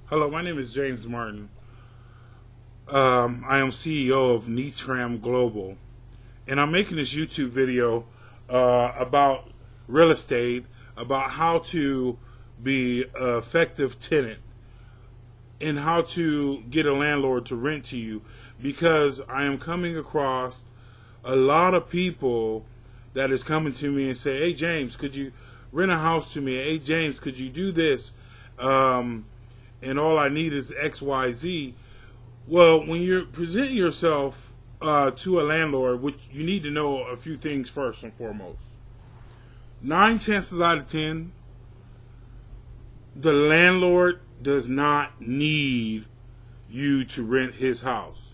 Hello, my name is James Martin. I am CEO of Nitram Global, and I'm making this YouTube video about real estate, about how to be an effective tenant and how to get a landlord to rent to you, because I am coming across a lot of people that is coming to me and say, "Hey James, could you rent a house to me? Hey James, could you do this?" And all I need is XYZ. Well, when you present yourself to a landlord, which you need to know a few things first and foremost. 9 chances out of 10, the landlord does not need you to rent his house.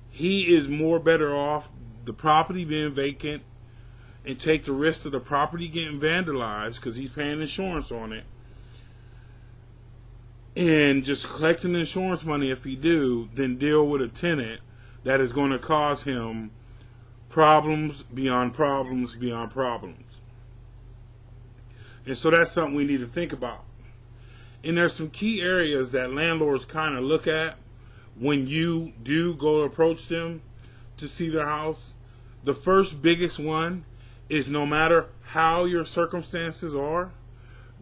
He is more better off the property being vacant and take the risk of the property getting vandalized because he's paying insurance on it, and just collecting insurance money if he do, then deal with a tenant that is going to cause him problems beyond problems beyond problems. And so that's something we need to think about. And there's some key areas that landlords kind of look at when you do go approach them to see their house. The first biggest one is, no matter how your circumstances are,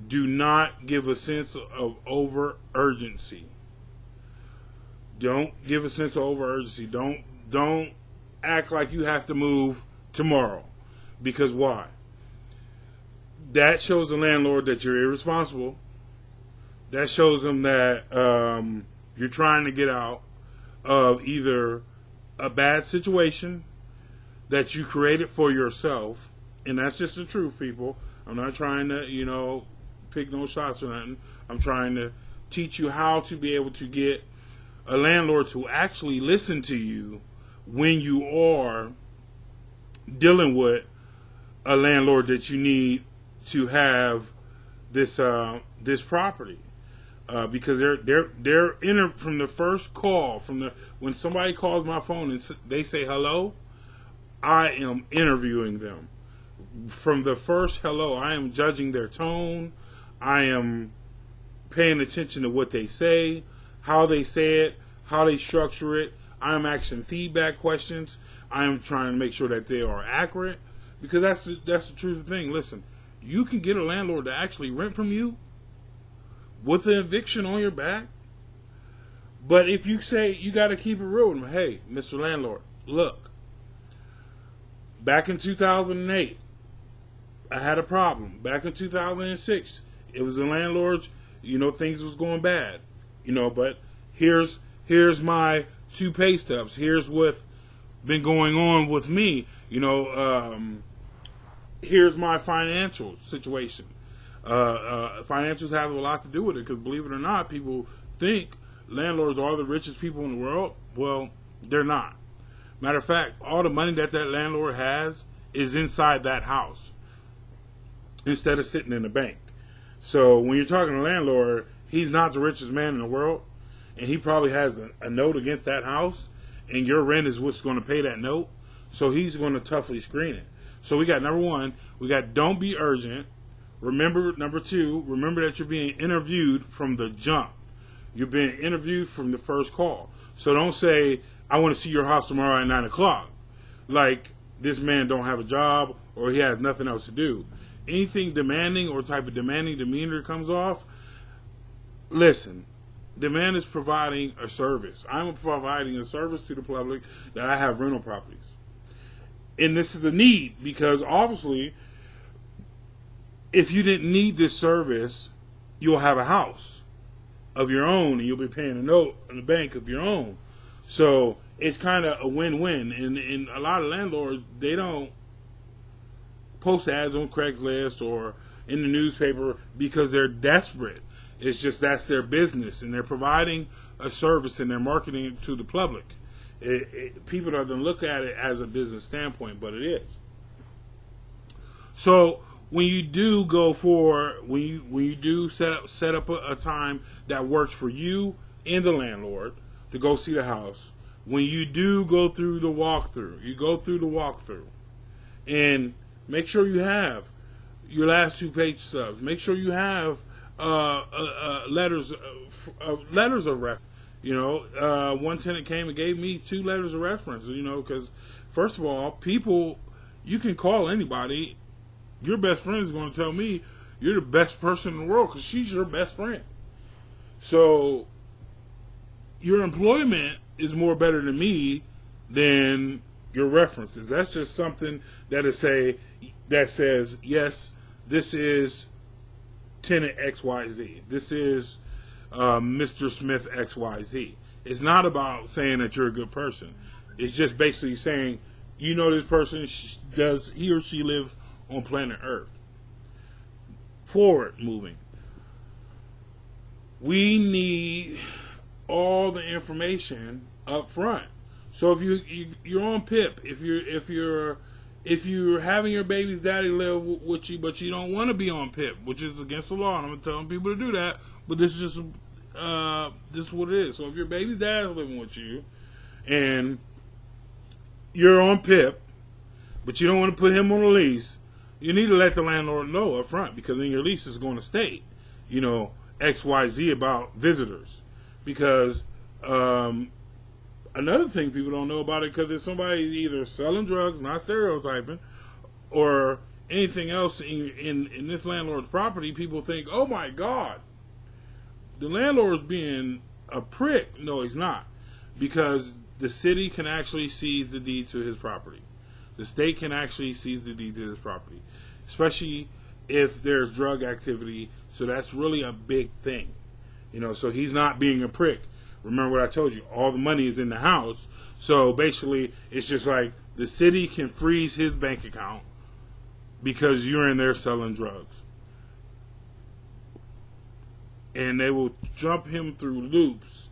do not give a sense of over urgency. Don't give a sense of over urgency. Don't act like you have to move tomorrow. Because why? That shows the landlord that you're irresponsible. That shows them that you're trying to get out of either a bad situation that you created for yourself. And that's just the truth, people. I'm not trying to, pick no shots or nothing. I'm trying to teach you how to be able to get a landlord to actually listen to you when you are dealing with a landlord that you need to have this property, because they're in from the first call, when somebody calls my phone and they say hello, I am interviewing them. From the first hello, I am judging their tone. I am paying attention to what they say, how they say it, how they structure it. I am asking feedback questions. I am trying to make sure that they are accurate, because that's the truth of the thing. Listen, you can get a landlord to actually rent from you with an eviction on your back. But if you say, you got to keep it real with them. Hey, Mr. Landlord, look, back in 2008, I had a problem. Back in 2006, it was the landlords, things was going bad, but here's my 2 pay stubs. Here's what's been going on with me. Here's my financial situation. Financials have a lot to do with it, because believe it or not, people think landlords are the richest people in the world. Well, they're not. Matter of fact, all the money that landlord has is inside that house instead of sitting in the bank. So when you're talking to a landlord, he's not the richest man in the world, and he probably has a note against that house, and your rent is what's going to pay that note. So he's going to toughly screen it. So we got number 1, we got don't be urgent. Remember, number 2, remember that you're being interviewed from the jump. You're being interviewed from the first call. So don't say, I want to see your house tomorrow at 9 o'clock. Like this man don't have a job or he has nothing else to do. Anything demanding or type of demanding demeanor comes off. Listen, demand is providing a service. I'm providing a service to the public that I have rental properties. And this is a need, because obviously, if you didn't need this service, you'll have a house of your own and you'll be paying a note in the bank of your own. So it's kind of a win-win. And a lot of landlords, they don't post ads on Craigslist or in the newspaper because they're desperate. It's just that's their business, and they're providing a service and they're marketing it to the public. People doesn't look at it as a business standpoint, but it is. So when you do when you do set up a time that works for you and the landlord to go see the house, when you do go through the walkthrough, and make sure you have your last 2 page stubs. Make sure you have letters of reference. You know, one tenant came and gave me 2 letters of reference. You know, because first of all, people, you can call anybody. Your best friend is going to tell me you're the best person in the world because she's your best friend. So your employment is more better than me than your references. That's just something that says, yes, this is tenant XYZ. This is Mr. Smith XYZ. It's not about saying that you're a good person. It's just basically saying, you know, this person, does he or she live on planet Earth? Forward moving. We need all the information up front. So if you're on PIP, if you're having your baby's daddy live with you, but you don't want to be on PIP, which is against the law, and I'm telling people to do that, but this is just what it is. So if your baby's dad is living with you, and you're on PIP, but you don't want to put him on a lease, you need to let the landlord know up front, because then your lease is going to state, you know, XYZ about visitors. Because another thing people don't know about it, because if somebody's either selling drugs, not stereotyping, or anything else in this landlord's property, people think, oh my God, the landlord's being a prick. No, he's not. Because the city can actually seize the deed to his property. The state can actually seize the deed to his property. Especially if there's drug activity. So that's really a big thing. You know, so he's not being a prick. Remember what I told you. All the money is in the house. So basically, it's just like the city can freeze his bank account because you're in there selling drugs. And they will jump him through loops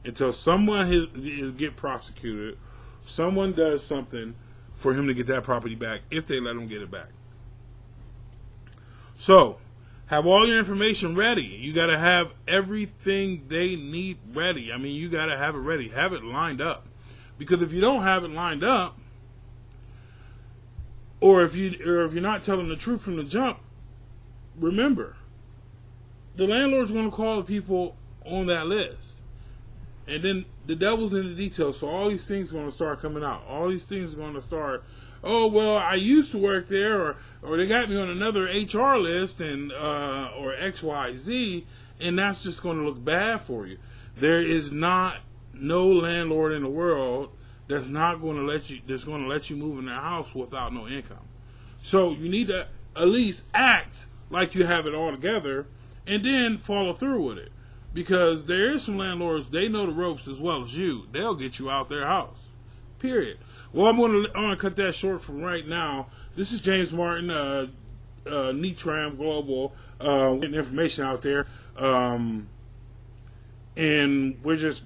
until someone get prosecuted. Someone does something for him to get that property back, if they let him get it back. So, have all your information ready. You got to have everything they need ready. I mean, you got to have it ready. Have it lined up. Because if you don't have it lined up, or if you're not telling the truth from the jump, remember, the landlord's going to call the people on that list. And then the devil's in the details. So all these things are going to start coming out. All these things are going to start, oh, well, I used to work there, or they got me on another HR list, and or XYZ, and that's just going to look bad for you. There is no landlord in the world that's going to let you move in their house without no income. So you need to at least act like you have it all together, and then follow through with it. Because there is some landlords, they know the ropes as well as you. They'll get you out their house. Period. Well, I'm going to cut that short for right now. This is James Martin, Nitram Global, getting information out there. And we're just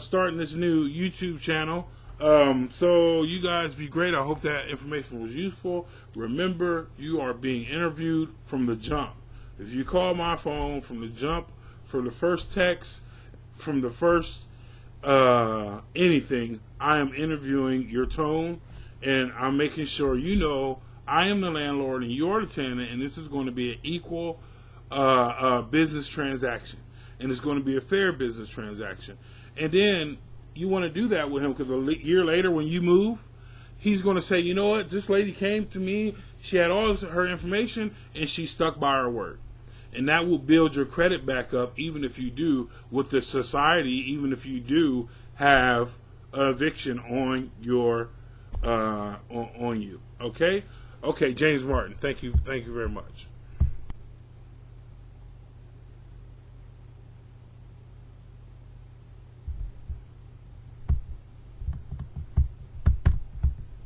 starting this new YouTube channel. So you guys be great. I hope that information was useful. Remember, you are being interviewed from the jump. If you call my phone from the jump, from the first text, from the first anything, I am interviewing your tone, and I'm making sure you know I am the landlord and you're the tenant, and this is going to be an equal business transaction, and it's going to be a fair business transaction. And then you want to do that with him, because a year later when you move, he's going to say, you know what, this lady came to me, she had all her information, and she stuck by her word. And that will build your credit back up, even if you do, with the society, even if you do have an eviction on your on you. Okay? Okay, James Martin, thank you very much.